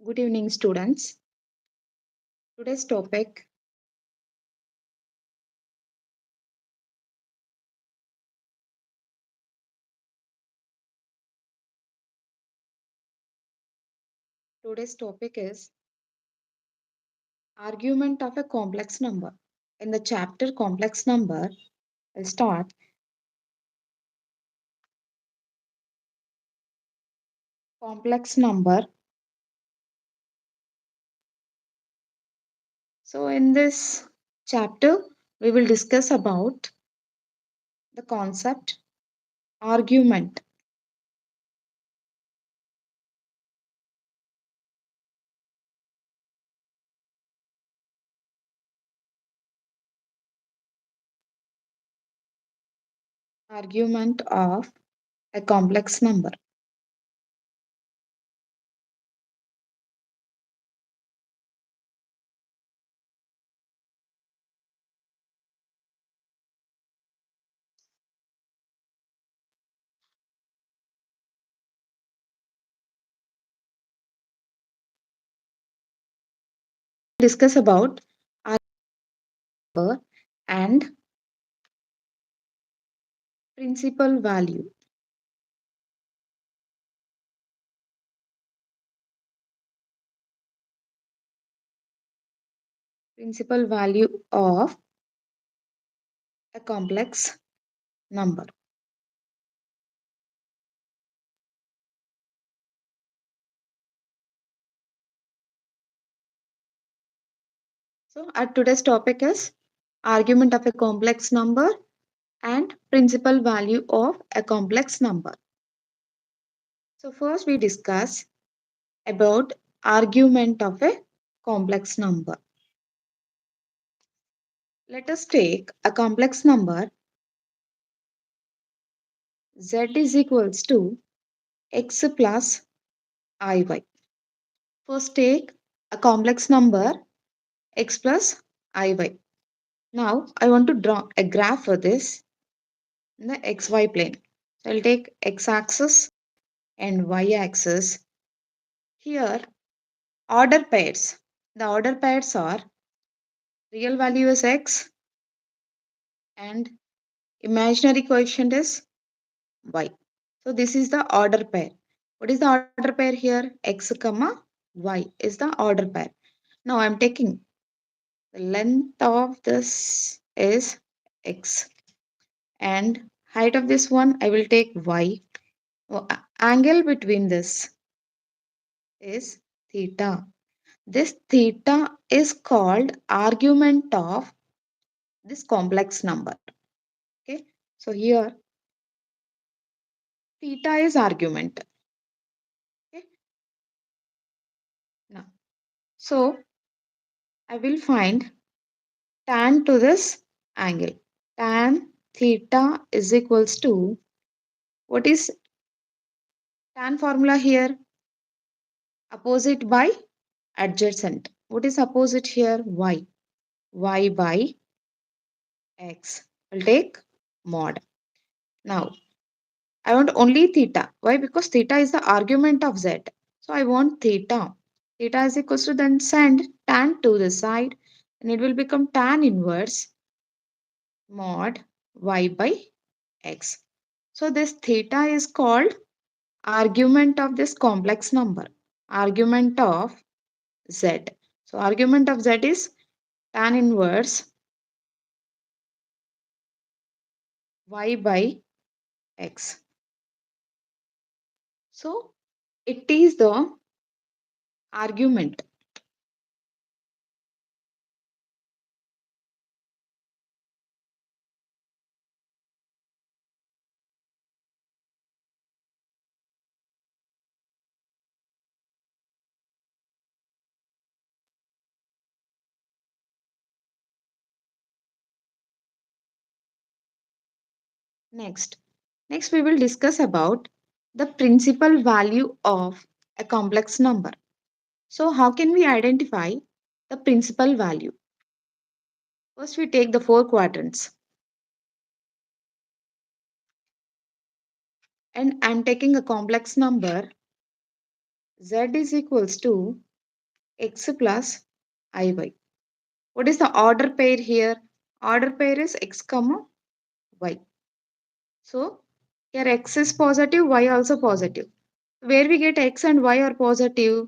Good evening, students. Today's topic today's topic is argument of a complex number. In the chapter complex number, I'll start complex number. So in this chapter, we will discuss about the concept argument. Argument of a complex number. Discuss about number and principal value. Principal value of a complex number. So our today's topic is argument of a complex number and principal value of a complex number. So first we discuss about argument of a complex number. Let us take a complex number z is equals to x plus iy. First take a complex number x plus iy. Now I want to draw a graph for this in the xy plane. So I'll take x-axis and y-axis. Here order pairs. The order pairs are real value is x and imaginary coefficient is y. So this is the order pair. What is the order pair here? X comma y is the order pair. Now I am taking the length of this is x and height of this one I will take y. Angle between this is theta. This theta is called argument of this complex number. Okay, so here theta is argument. Okay, now so I will find tan to this angle. Tan theta is equals to what is tan formula here? Opposite by adjacent. What is opposite here? Y. Y by x. I'll take mod. Now I want only theta. Why? Because theta is the argument of z. So I want theta. Theta is equals to then send tan to the side and it will become tan inverse mod y by x. So this theta is called argument of this complex number. Argument of z. So argument of z is tan inverse y by x. So it is the argument. Next, we will discuss about the principal value of a complex number. So how can we identify the principal value? First we take the four quadrants. And I'm taking a complex number z is equals to x plus iy. What is the order pair here? Order pair is x comma y. So here x is positive, y also positive. Where we get x and y are positive?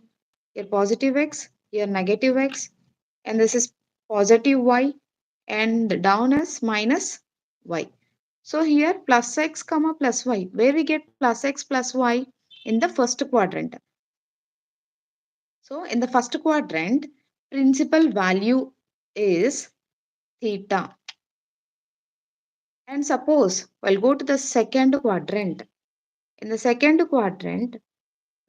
Here positive x, here negative x, and this is positive y, and down is minus y. So here plus x comma plus y. Where we get plus x plus y? In the first quadrant. So in the first quadrant, principal value is theta. And suppose we'll go to the second quadrant. In the second quadrant,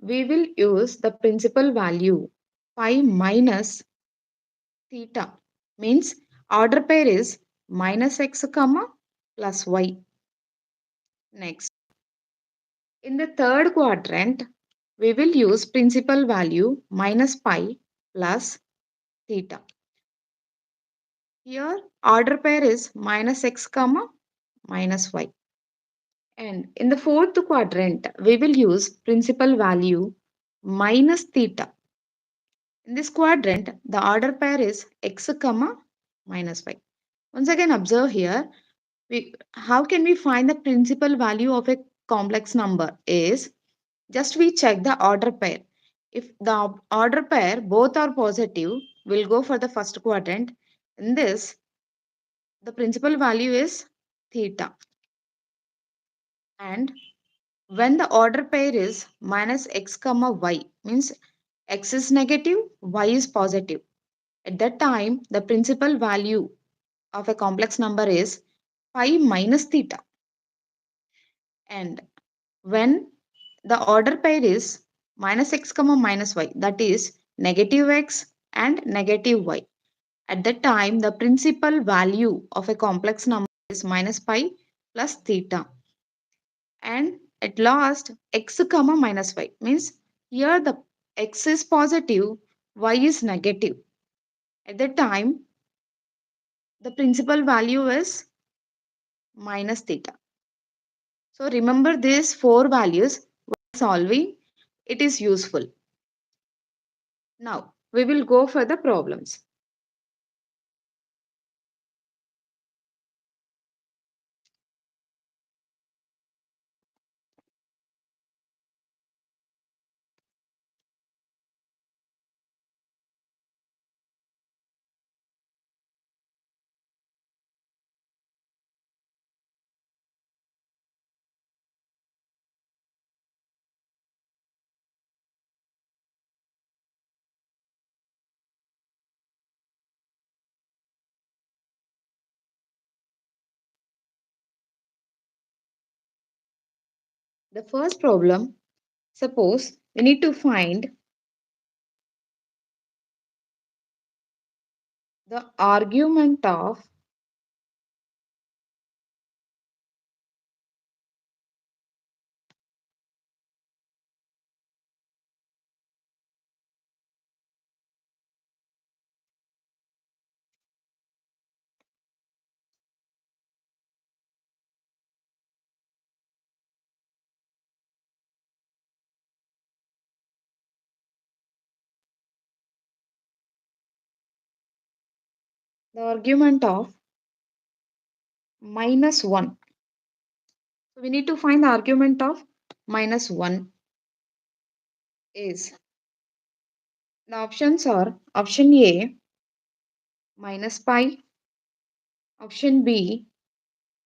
we will use the principal value phi minus theta. Means order pair is minus x comma plus y. Next, in the third quadrant, we will use principal value minus pi plus theta. Here order pair is minus x comma minus y. And in the fourth quadrant, we will use principal value minus theta. In this quadrant, the order pair is x comma minus y. Once again, observe here, how can we find the principal value of a complex number is just we check the order pair. If the order pair both are positive, we'll go for the first quadrant. In this, the principal value is theta. And when the order pair is minus x comma y, means x is negative, y is positive. At that time, the principal value of a complex number is pi minus theta. And when the order pair is minus x comma minus y, that is negative x and negative y. At that time, the principal value of a complex number is minus pi plus theta. And at last, x comma minus y means here the x is positive, y is negative. At that time, the principal value is minus theta. So remember these four values while solving, it is useful. Now, we will go for the problems. The first problem, suppose we need to find the argument of minus 1. So we need to find the argument of minus 1 is the options are option A minus pi, option B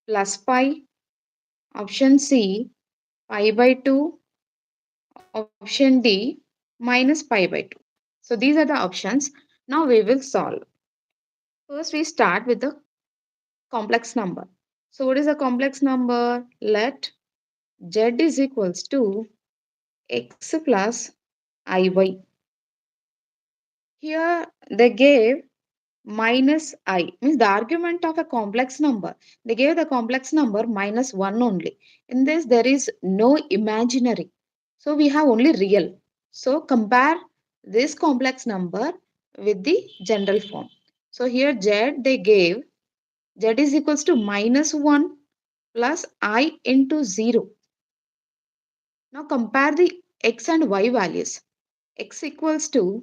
plus pi, option C pi by 2, option D minus pi by 2. So these are the options. Now we will solve. First we start with the complex number. So what is a complex number? Let z is equals to x plus iy. Here they gave minus I, means the argument of a complex number. They gave the complex number minus 1 only. In this there is no imaginary. So we have only real. So compare this complex number with the general form. So here z they gave z is equals to minus 1 plus I into 0. Now compare the x and y values. X equals to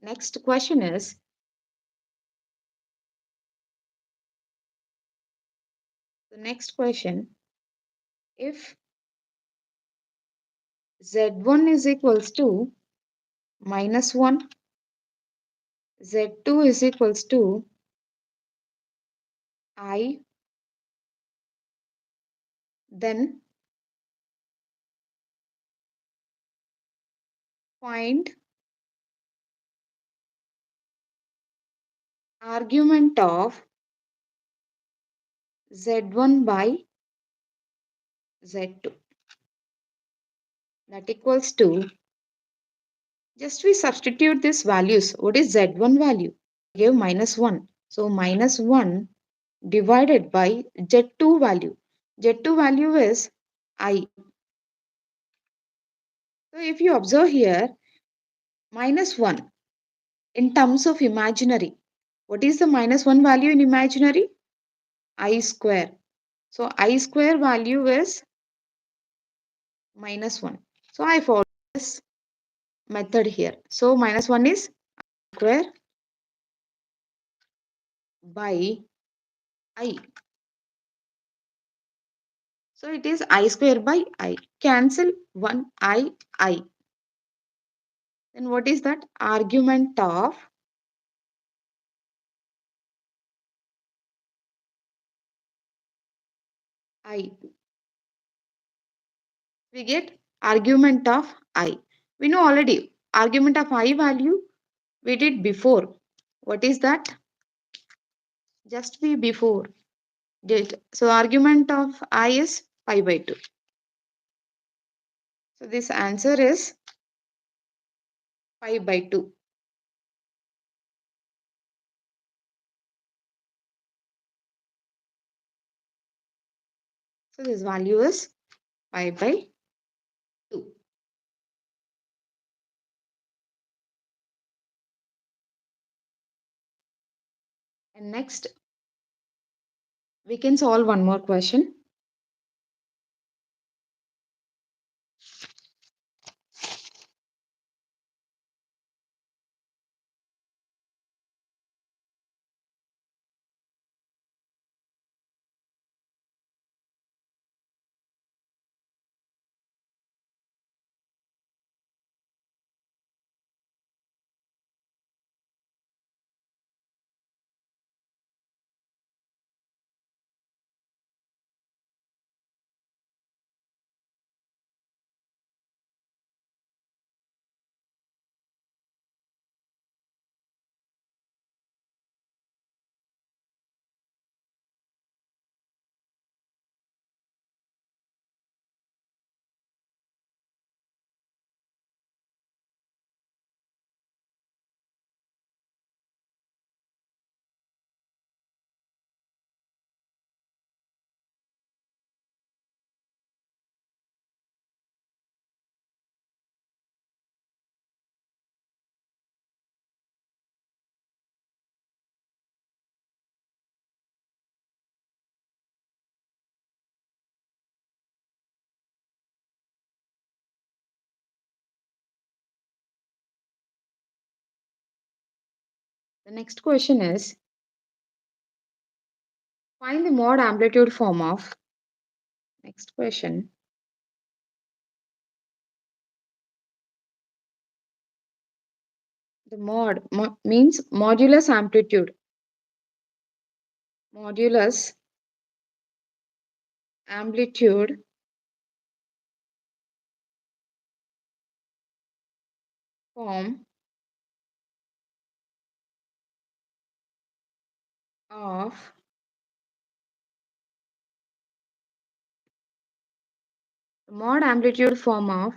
Next question is, the next question, if z1 is equals to minus 1, z2 is equals to I, then find argument of z1 by z2. That equals to, just we substitute these values. What is z1 value? Give minus 1. So minus 1 divided by z2 value. Z2 value is I. So if you observe here, minus 1 in terms of imaginary. What is the minus 1 value in imaginary? I square. So I square value is minus 1. So I follow this method here. So minus 1 is square by I. So it is I square by I. Cancel 1 I. Then what is that? Argument of I. We get argument of I. We know already argument of I value we did before. What is that? Just we before did. So argument of I is pi by 2. So this answer is pi by 2. So this value is pi by 2. And next, we can solve one more question. The next question is, find the mod amplitude form of, next question, the means modulus amplitude. Modulus amplitude form of mod amplitude form of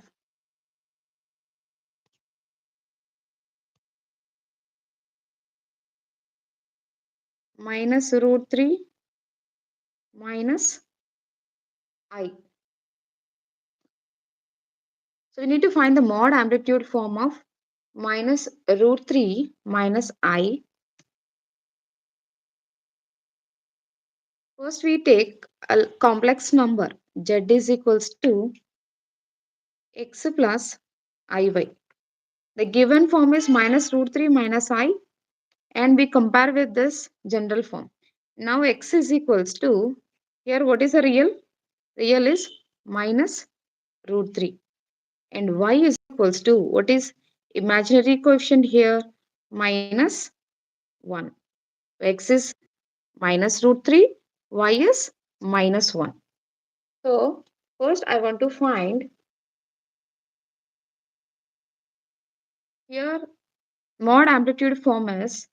minus root 3 minus I. So we need to find the mod amplitude form of minus root 3 minus I. First we take a complex number z is equals to x plus iy. The given form is minus root 3 minus I, and we compare with this general form. Now x is equals to, here what is the real? Real is minus root 3. And y is equals to, what is imaginary coefficient here? Minus 1. X is minus root 3, y is minus 1. So first I want to find here mod amplitude form is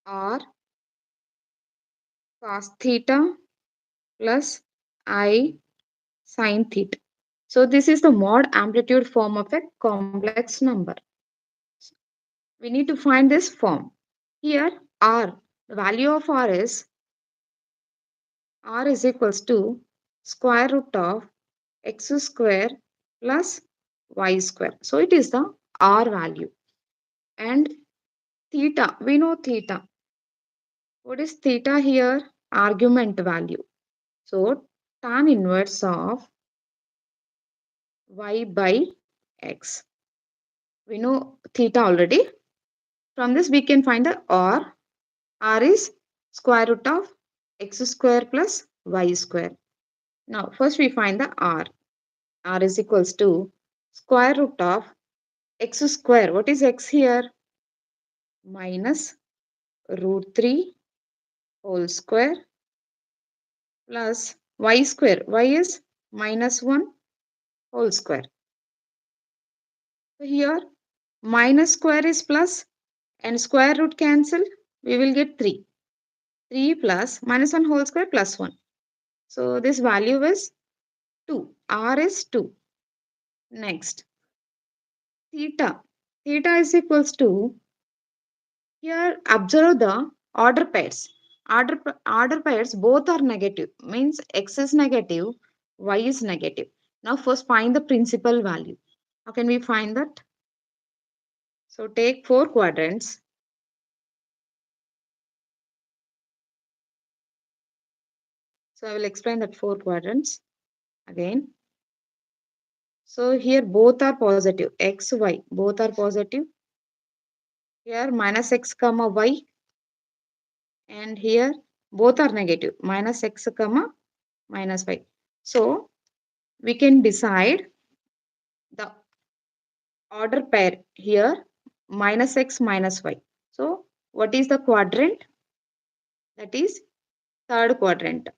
r cos theta plus I sin theta. So this is the mod amplitude form of a complex number. We need to find this form. Here r, the value of r is equals to square root of x square plus y square. So it is the r value. And theta, we know theta. What is theta here? Argument value. So tan inverse of y by x. We know theta already. From this we can find the r. R is square root of x square plus y square. Now first we find the r. R is equals to square root of x square. What is x here? Minus root 3 whole square plus y square. Y is minus 1 whole square. So here minus square is plus and square root cancel. We will get 3. 3 plus minus 1 whole square plus 1. So this value is 2. R is 2. Next, theta. Theta is equals to, here observe the order pairs. Order pairs both are negative. Means x is negative, y is negative. Now first find the principal value. How can we find that? So take 4 quadrants. So I will explain that 4 quadrants again. So here both are positive. X, y both are positive. Here minus x comma y, and here both are negative. Minus x comma minus y. So we can decide the order pair here minus x minus y. So what is the quadrant? That is third quadrant.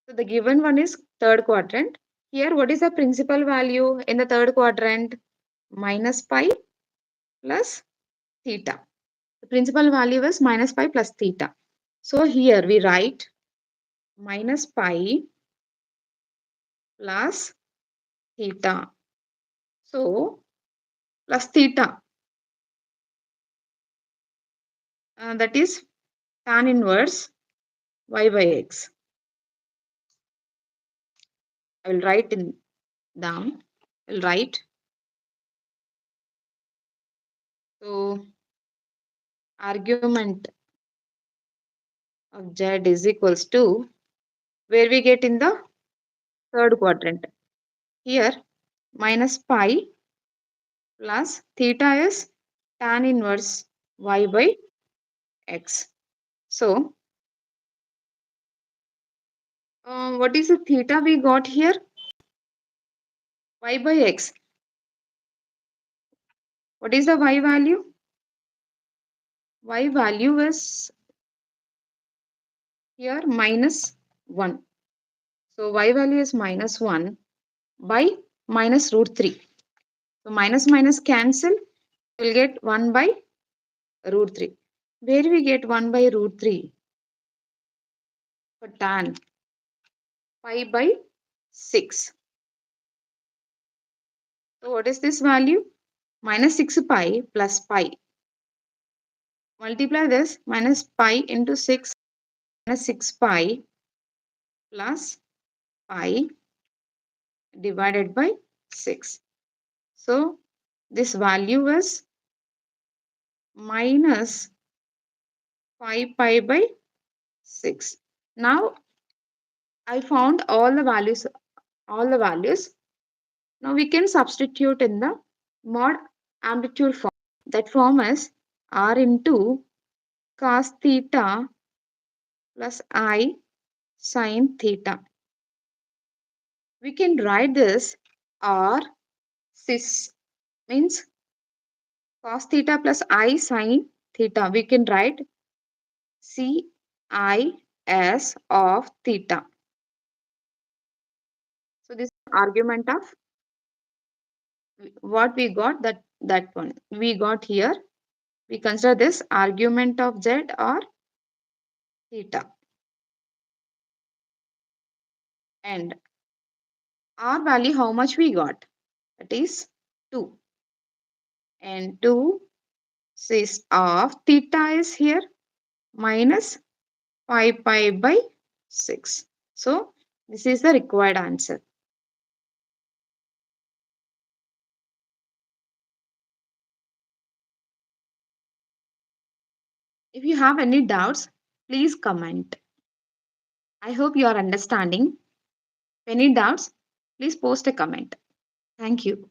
So the given one is third quadrant. Here what is the principal value in the third quadrant? Minus pi plus theta. The principal value is minus pi plus theta. So here we write minus pi plus theta. So plus theta, that is tan inverse y by x. I will write in down. I will write. So argument of z is equals to, where we get in the third quadrant. Here minus pi plus theta is tan inverse y by x. So what is the theta we got here? Y by x. What is the y value? Y value is here minus 1. So y value is minus 1 by minus root 3. So minus minus cancel. We'll get 1 by root 3. Where we get 1 by root 3? For tan pi by 6. So what is this value? Minus 6 pi plus pi. Multiply this, minus pi into 6, minus 6 pi plus pi divided by 6. So this value is minus 5 pi by 6. Now I found all the values. Now we can substitute in the mod amplitude form. That form is r into cos theta plus I sin theta. We can write this r cis means cos theta plus I sin theta. We can write C I S of theta. So this argument of what we got, that one we got here. We consider this argument of z or theta. And r value how much we got? That is 2. And 2 cis of theta is here minus 5 pi by 6. So this is the required answer. If you have any doubts, please comment. I hope you are understanding. If any doubts, please post a comment. Thank you.